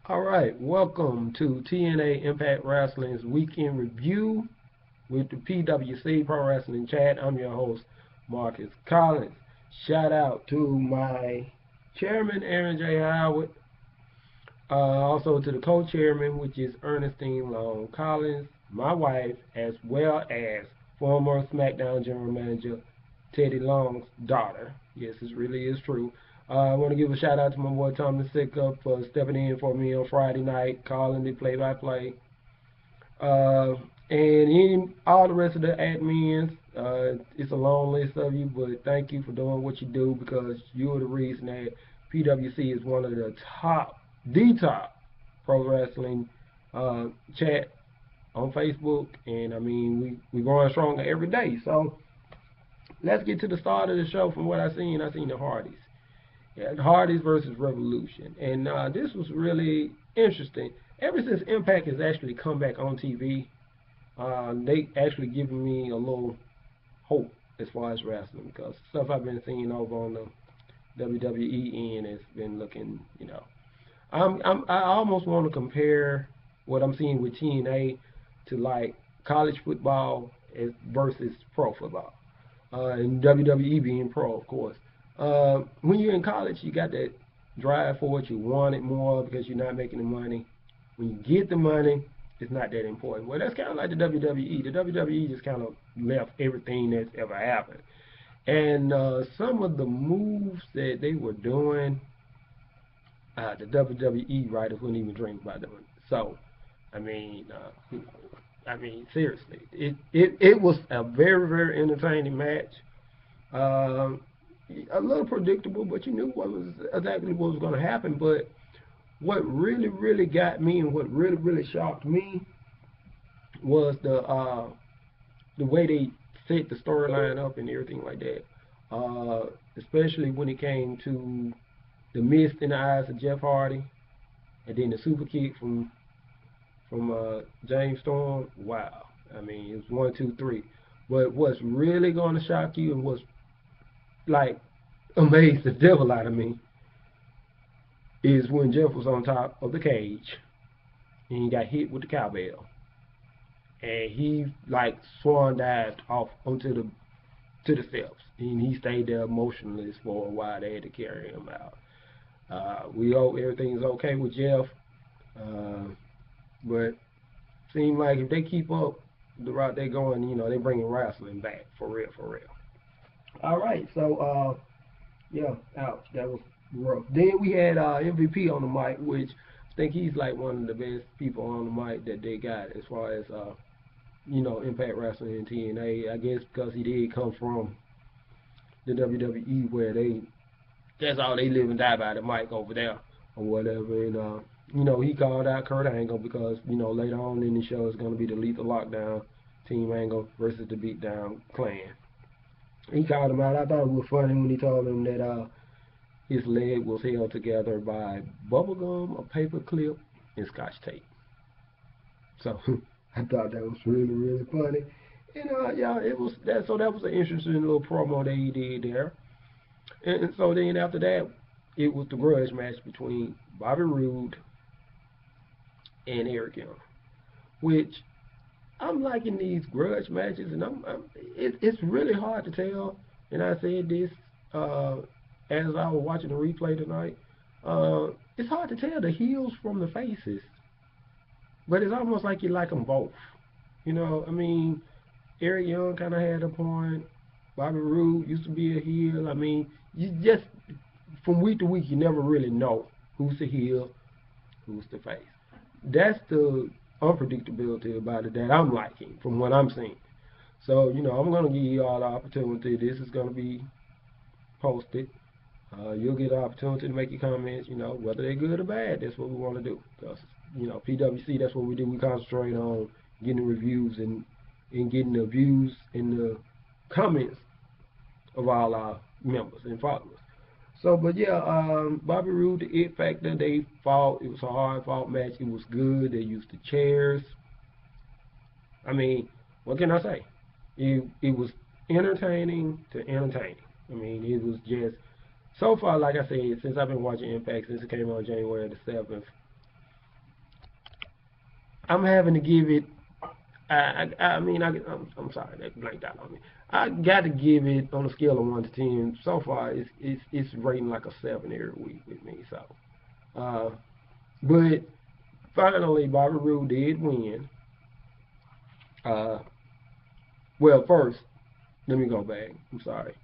All right, welcome to TNA Impact Wrestling's Weekend Review with the PWC Pro Wrestling Chat. I'm your host, Marcus Collins. Shout out to my chairman, Aaron J. Howard. Also to the co-chairman, which is Ernestine Long Collins, my wife, as well as former SmackDown General Manager Teddy Long's daughter. Yes, this really is true. I want to give a shout out to my boy Tommy Sickup for stepping in for me on Friday night, calling the play-by-play. Uh, and all the rest of the admins, it's a long list of you, but thank you for doing what you do because you're the reason that PWC is one of the top pro wrestling chat on Facebook. And I mean, we growing stronger every day. So let's get to the start of the show. From what I seen the Hardys. Yeah, the Hardys versus Revolution, and this was really interesting. Ever since Impact has actually come back on TV, they actually given me a little hope as far as wrestling because stuff I've been seeing over on the WWE end has been looking, I almost want to compare what I'm seeing with TNA to like college football versus pro football, and WWE being pro, of course. When you're in college, you got that drive for it. You want it more because you're not making the money. When you get the money, it's not that important. Well, that's kind of like the WWE. The WWE just kind of left everything that's ever happened. And some of the moves that they were doing, the WWE writers wouldn't even dream about doing. So, I mean, seriously, it was a very entertaining match. Um, a little predictable, but you knew what was exactly what was going to happen. But what really got me and what really shocked me was the way they set the storyline up and everything like that. Especially when it came to the mist in the eyes of Jeff Hardy, and then the super kick from James Storm. Wow, I mean it was 1, 2, 3. But what's really going to shock you and what's like amazed the devil out of me is when Jeff was on top of the cage and he got hit with the cowbell and he like swan dived off onto the to the steps and he stayed there motionless for a while. They had to carry him out. We hope everything's okay with Jeff, uh, but seem like if they keep up the route they're going, they bringing wrestling back for real. All right, so yeah, ouch, that was rough. Then we had MVP on the mic, which I think he's like one of the best people on the mic that they got as far as Impact Wrestling and TNA. I guess because he did come from the WWE where that's all they live and die by, the mic over there or whatever. And he called out Kurt Angle because later on in the show it's going to be the Lethal Lockdown Team Angle versus the Beatdown Clan. He called him out. I thought it was funny when he told him that his leg was held together by bubble gum, a paper clip, and scotch tape. So I thought that was really funny. And yeah, it was that. So that was an interesting little promo that he did there. And so then after that, it was the grudge match between Bobby Roode and Eric Young, which I'm liking these grudge matches, and it's really hard to tell. And I said this as I was watching the replay tonight. It's hard to tell the heels from the faces, but it's almost like you like them both. I mean, Eric Young kind of had a point. Bobby Roode used to be a heel. I mean, you just from week to week, you never really know who's the heel, who's the face. That's the unpredictability about it that I'm liking from what I'm seeing. So, I'm going to give you all the opportunity. This is going to be posted. You'll get the opportunity to make your comments, whether they're good or bad. That's what we want to do. Because, PWC, that's what we do. We concentrate on getting the reviews and getting the views and the comments of all our members and followers. So, but yeah, Bobby Roode, the It Factor, they fought. It was a hard fought match. It was good. They used the chairs. I mean, what can I say? It was entertaining to entertaining. I mean, it was just so far, like I said, since I've been watching Impact since it came on January the 7th. I'm having to give it. I mean, I'm sorry, that blanked out on me. I got to give it on a scale of 1 to 10. So far, it's rating like a 7 every week with me. So, uh, but finally, Bobby Roode did win. Uh, well, first, let me go back. I'm sorry.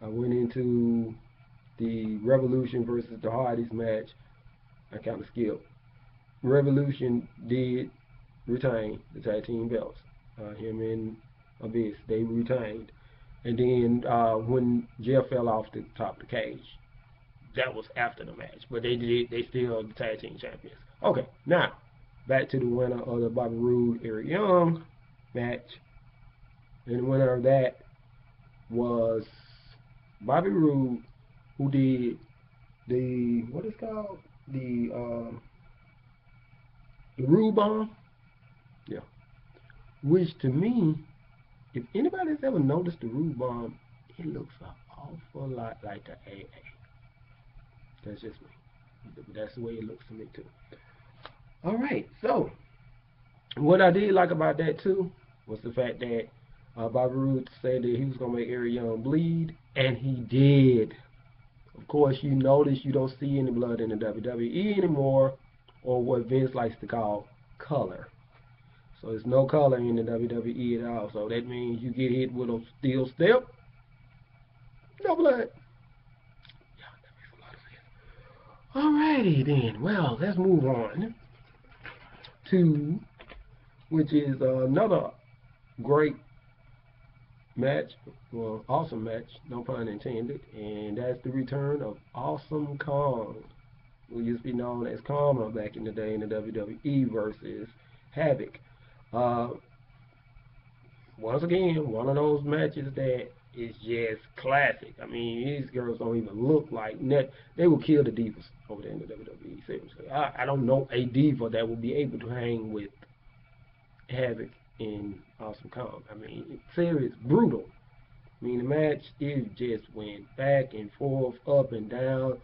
I went into the Revolution versus the Hardys match. I kind of skipped. Revolution did retain the tag team belts. Him and Abyss, they retained. And then when Jeff fell off the top of the cage, that was after the match. But they still the tag team champions. Okay, now back to the winner of the Bobby Roode Eric Young match. And the winner of that was Bobby Roode, who did the what is called the Roode Bomb. Yeah. Which to me, if anybody's ever noticed the Roode Bomb, it looks an awful lot like the AA. That's just me. That's the way it looks to me too. All right. So what I did like about that too was the fact that Bobby Roode said that he was gonna make Eric Young bleed, and he did. Of course, you notice you don't see any blood in the WWE anymore, or what Vince likes to call color. So there's no color in the WWE at all. So that means you get hit with a steel step, no blood. Yeah, that makes a lot of sense. Alrighty then. Well, let's move on to, which is another great match, well, awesome match, no pun intended, and that's the return of Awesome Kong, who used to be known as Karma back in the day in the WWE, versus Havoc. Once again, one of those matches that is just classic. I mean, these girls don't even look like net. They will kill the divas over there in the WWE. Seriously, I don't know a diva that will be able to hang with Havoc and Awesome Kong. I mean, it's serious, brutal. I mean, the match, it just went back and forth, up and down.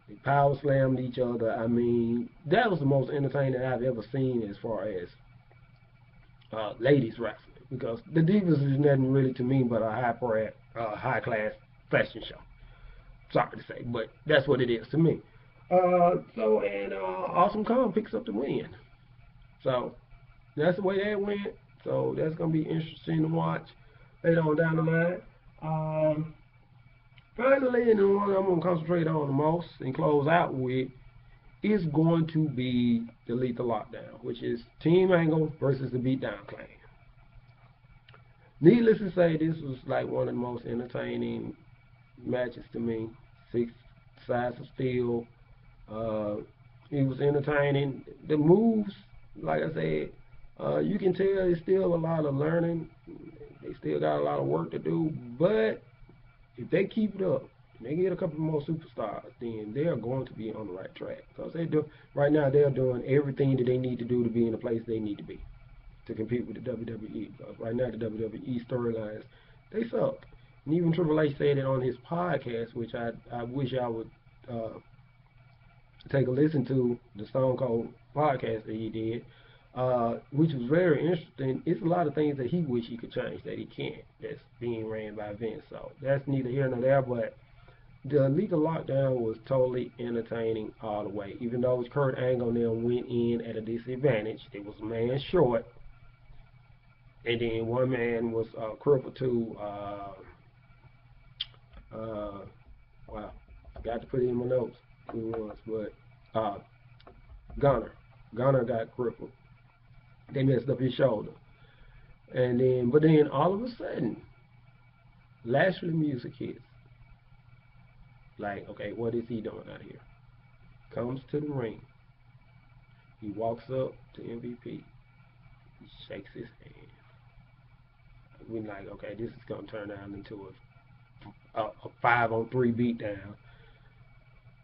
They power slammed each other. I mean, that was the most entertaining I've ever seen as far as ladies wrestling, because the Divas is nothing really to me but a high class fashion show. Sorry to say, but that's what it is to me. Awesome Kong picks up the win. So that's the way that went. So that's gonna be interesting to watch later on down the line. Finally, and the one I'm gonna concentrate on the most and close out with is going to be the Lethal Lockdown, which is Team Angle versus the Beatdown Clan. Needless to say, this was like one of the most entertaining matches to me. 6 sides of steel. It was entertaining. The moves, like I said, you can tell it's still a lot of learning. They still got a lot of work to do, but if they keep it up, and they get a couple more superstars, then they are going to be on the right track. Because right now they're doing everything that they need to do to be in the place they need to be to compete with the WWE. Because right now the WWE storylines, they suck. And even Triple H said it on his podcast, which I wish I would take a listen to, the Stone Cold podcast that he did, which was very interesting. It's a lot of things that he wish he could change that he can't, that's being ran by Vince. So that's neither here nor there, but the Lethal Lockdown was totally entertaining all the way. Even though Kurt Angle and them went in at a disadvantage, it was a man short, and then one man was crippled too. Wow, I got to put it in my notes who it was, but Gunner got crippled. They messed up his shoulder, but then all of a sudden, Lashley music hits. Like, okay, what is he doing out here? Comes to the ring. He walks up to MVP. He shakes his hand. We're like, okay, this is gonna turn down into a 5-on-3 beatdown.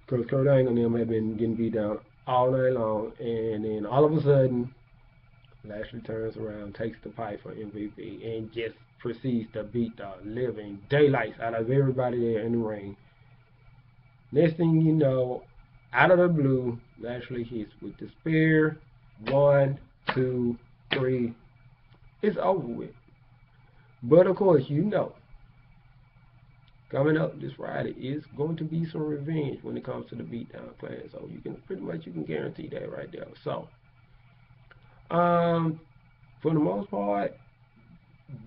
Because Kurt Angle and them have been getting beat down all night long, and then all of a sudden, Lashley turns around, takes the pipe for MVP, and just proceeds to beat the living daylights out of everybody there in the ring. Next thing you know, out of the blue, Lashley hits with the spear. 1, 2, 3, it's over with. But of course, you know, coming up this Friday is going to be some revenge when it comes to the beatdown clan. So you can pretty much guarantee that right there. So for the most part,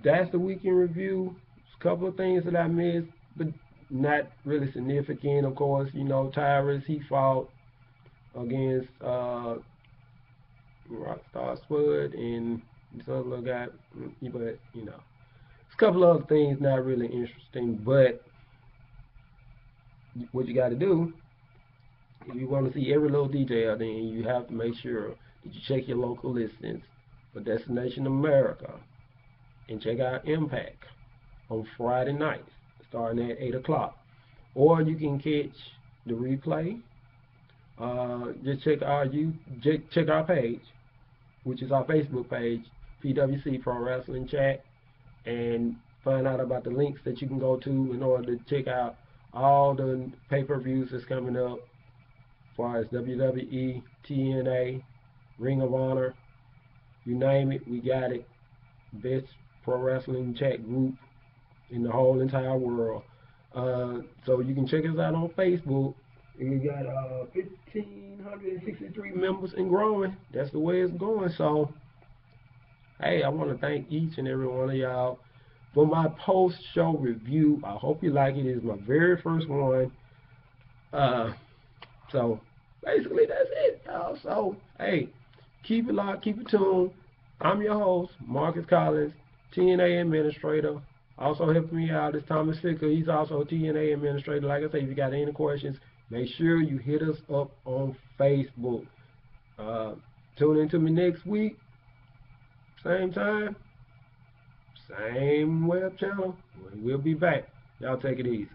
that's the weekend review. A couple of things that I missed, but not really significant. Of course, you know, Tyrus, he fought against Rockstar Spud and this other little guy, but you know, it's a couple of other things not really interesting. But what you got to do, if you want to see every little detail, then you have to make sure that you check your local listings for Destination America and check out Impact on Friday nights starting at 8 o'clock. Or you can catch the replay. Just check our page, which is our Facebook page, PWC Pro Wrestling Chat, and find out about the links that you can go to in order to check out all the pay-per-views that's coming up, as far as WWE, TNA, Ring of Honor, you name it, we got it. Best pro wrestling chat group in the whole entire world. So you can check us out on Facebook. We got 1,563 members and growing. That's the way it's going. So, hey, I want to thank each and every one of y'all for my post-show review. I hope you like it. It's my very first one. So, basically, that's it, y'all. So, hey, keep it locked, keep it tuned. I'm your host, Marcus Collins, TNA Administrator. Also helping me out is Thomas Ficker. He's also a TNA Administrator. Like I say, if you got any questions, make sure you hit us up on Facebook. Tune in to me next week. Same time. Same web channel. We'll be back. Y'all take it easy.